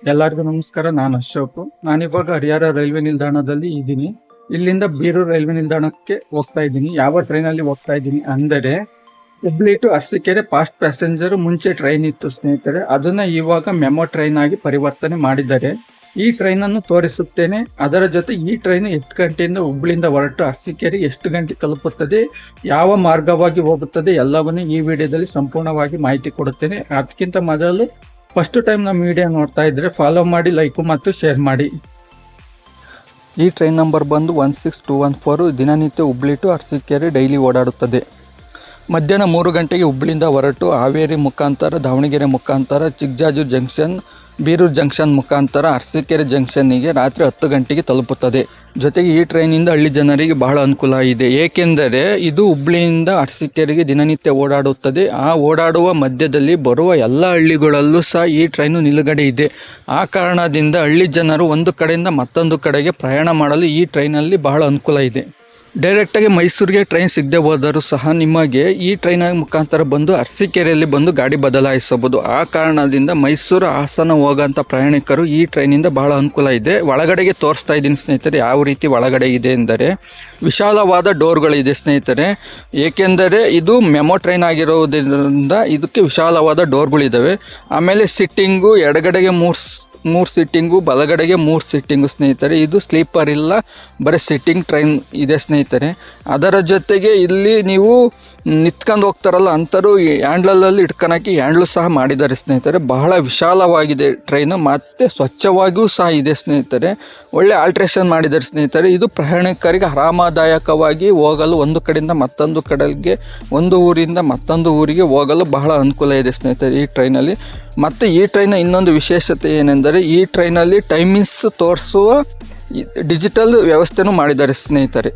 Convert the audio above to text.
ಎಲ್ಲರಿಗೂ ನಮಸ್ಕಾರ. ನಾನು ಅಶೋಕ್. ನಾನಿವಾಗ ಹರಿಹರ ರೈಲ್ವೆ ನಿಲ್ದಾಣದಲ್ಲಿ ಇದ್ದೀನಿ. ಇಲ್ಲಿಂದ ಬೀರೂರು ರೈಲ್ವೆ ನಿಲ್ದಾಣಕ್ಕೆ ಹೋಗ್ತಾ ಇದ್ದೀನಿ. ಯಾವ ಟ್ರೈನಲ್ಲಿ ಹೋಗ್ತಾ ಇದ್ದೀನಿ ಅಂದರೆ Hubli to Arsikere fast passenger. ಮುಂಚೆ ಟ್ರೈನ್ ಇತ್ತು ಸ್ನೇಹಿತರೆ, ಅದನ್ನ ಇವಾಗ ಮೆಮೊ ಟ್ರೈನ್ ಆಗಿ ಪರಿವರ್ತನೆ ಮಾಡಿದ್ದಾರೆ. ಈ ಟ್ರೈನ್ ಅನ್ನು ತೋರಿಸುತ್ತೇನೆ. ಅದರ ಜೊತೆ ಈ ಟ್ರೈನ್ ಎಷ್ಟು ಗಂಟೆಯಿಂದ ಹುಬ್ಳಿಯಿಂದ ಹೊರಟು ಅರಸೀಕೆರೆ ಎಷ್ಟು ಗಂಟೆ ತಲುಪುತ್ತದೆ, ಯಾವ ಮಾರ್ಗವಾಗಿ ಹೋಗುತ್ತದೆ ಎಲ್ಲವನ್ನೂ ಈ ವಿಡಿಯೋದಲ್ಲಿ ಸಂಪೂರ್ಣವಾಗಿ ಮಾಹಿತಿ ಕೊಡುತ್ತೇನೆ. ಅದಕ್ಕಿಂತ ಮೊದಲು ಫಸ್ಟ್ ಟೈಮ್ ನಮ್ಮ ವಿಡಿಯೋ ನೋಡ್ತಾ ಇದ್ರೆ ಫಾಲೋ ಮಾಡಿ, ಲೈಕ್ ಮತ್ತು ಶೇರ್ ಮಾಡಿ. ಈ ಟ್ರೈನ್ ನಂಬರ್ ಬಂದು 16214. ದಿನನಿತ್ಯ ಹುಬ್ಳಿ ಟು ಅರಸೀಕೆರೆ ಡೈಲಿ ಓಡಾಡುತ್ತದೆ. ಮಧ್ಯಾಹ್ನ 3 ಗಂಟೆಗೆ ಹುಬ್ಳಿಯಿಂದ ಹೊರಟು ಹಾವೇರಿ ಮುಖಾಂತರ, ದಾವಣಗೆರೆ ಮುಖಾಂತರ, ಚಿಕ್ಕಜಾಜೂರು ಜಂಕ್ಷನ್, ಬೀರೂರು ಜಂಕ್ಷನ್ ಮುಖಾಂತರ ಅರಸೀಕೆರೆ ಜಂಕ್ಷನ್ನಿಗೆ ರಾತ್ರಿ 10 ಗಂಟೆಗೆ ತಲುಪುತ್ತದೆ. ಜೊತೆಗೆ ಈ ಟ್ರೈನಿಂದ ಹಳ್ಳಿ ಜನರಿಗೆ ಬಹಳ ಅನುಕೂಲ ಇದೆ. ಏಕೆಂದರೆ ಇದು ಹುಬ್ಳಿಯಿಂದ ಅರಸೀಕೆರೆಗೆ ದಿನನಿತ್ಯ ಓಡಾಡುತ್ತದೆ. ಆ ಓಡಾಡುವ ಮಧ್ಯದಲ್ಲಿ ಬರುವ ಎಲ್ಲ ಹಳ್ಳಿಗಳಲ್ಲೂ ಸಹ ಈ ಟ್ರೈನು ನಿಲುಗಡೆ ಇದೆ. ಆ ಕಾರಣದಿಂದ ಹಳ್ಳಿ ಜನರು ಒಂದು ಕಡೆಯಿಂದ ಮತ್ತೊಂದು ಕಡೆಗೆ ಪ್ರಯಾಣ ಮಾಡಲು ಈ ಟ್ರೈನಲ್ಲಿ ಬಹಳ ಅನುಕೂಲ ಇದೆ. ಡೈರೆಕ್ಟಾಗಿ ಮೈಸೂರಿಗೆ ಟ್ರೈನ್ ಸಿಗದೆ ಹೋದರೂ ಸಹ ನಿಮಗೆ ಈ ಟ್ರೈನ್ ಮುಖಾಂತರ ಬಂದು ಅರಸೀಕೆರೆಯಲ್ಲಿ ಬಂದು ಗಾಡಿ ಬದಲಾಯಿಸಬಹುದು. ಆ ಕಾರಣದಿಂದ ಮೈಸೂರು ಹಾಸನ ಹೋಗೋಂಥ ಪ್ರಯಾಣಿಕರು ಈ ಟ್ರೈನಿಂದ ಬಹಳ ಅನುಕೂಲ ಇದೆ. ಒಳಗಡೆಗೆ ತೋರಿಸ್ತಾ ಇದ್ದೀನಿ ಸ್ನೇಹಿತರೆ, ಯಾವ ರೀತಿ ಒಳಗಡೆ ಇದೆ ಎಂದರೆ ವಿಶಾಲವಾದ ಡೋರ್ಗಳಿದೆ ಸ್ನೇಹಿತರೆ. ಏಕೆಂದರೆ ಇದು ಮೆಮೊ ಟ್ರೈನ್ ಆಗಿರೋದ್ರಿಂದ ಇದಕ್ಕೆ ವಿಶಾಲವಾದ ಡೋರ್ಗಳಿದ್ದಾವೆ. ಆಮೇಲೆ ಸಿಟ್ಟಿಂಗು ಎಡಗಡೆಗೆ ಮೂರು ಸಿಟ್ಟಿಂಗು, ಬಲಗಡೆಗೆ 3 ಸಿಟ್ಟಿಂಗು ಸ್ನೇಹಿತರೆ. ಇದು ಸ್ಲೀಪರ್ ಇಲ್ಲ, ಬರೀ ಸಿಟ್ಟಿಂಗ್ ಟ್ರೈನ್ ಇದೆ ಸ್ನೇಹಿತರೆ. ಅದರ ಜೊತೆಗೆ ಇಲ್ಲಿ ನೀವು ನಿತ್ಕೊಂಡು ಹೋಗ್ತಾರಲ್ಲ ಅಂಥರು ಹ್ಯಾಂಡ್ಲಲ್ಲಿ ಇಟ್ಕೊಳಕ್ಕೆ ಹ್ಯಾಂಡ್ಲು ಸಹ ಮಾಡಿದ್ದಾರೆ ಸ್ನೇಹಿತರೆ. ಬಹಳ ವಿಶಾಲವಾಗಿದೆ ಟ್ರೈನು, ಮತ್ತು ಸ್ವಚ್ಛವಾಗಿಯೂ ಸಹ ಇದೆ ಸ್ನೇಹಿತರೆ. ಒಳ್ಳೆ ಆಲ್ಟ್ರೇಷನ್ ಮಾಡಿದ್ದಾರೆ ಸ್ನೇಹಿತರೆ. ಇದು ಪ್ರಯಾಣಿಕರಿಗೆ ಆರಾಮದಾಯಕವಾಗಿ ಹೋಗಲು, ಒಂದು ಕಡೆಯಿಂದ ಮತ್ತೊಂದು ಕಡೆಗೆ, ಒಂದು ಊರಿಂದ ಮತ್ತೊಂದು ಊರಿಗೆ ಹೋಗಲು ಬಹಳ ಅನುಕೂಲ ಇದೆ ಸ್ನೇಹಿತರೆ ಈ ಟ್ರೈನಲ್ಲಿ. ಮತ್ತು ಈ ಟ್ರೈನ ಇನ್ನೊಂದು ವಿಶೇಷತೆ ಏನೆಂದರೆ ಈ ಟ್ರೈನಲ್ಲಿ ಟೈಮಿಂಗ್ಸ್ ತೋರಿಸುವ ಡಿಜಿಟಲ್ ವ್ಯವಸ್ಥೆನೂ ಮಾಡಿದ್ದಾರೆ ಸ್ನೇಹಿತರೆ.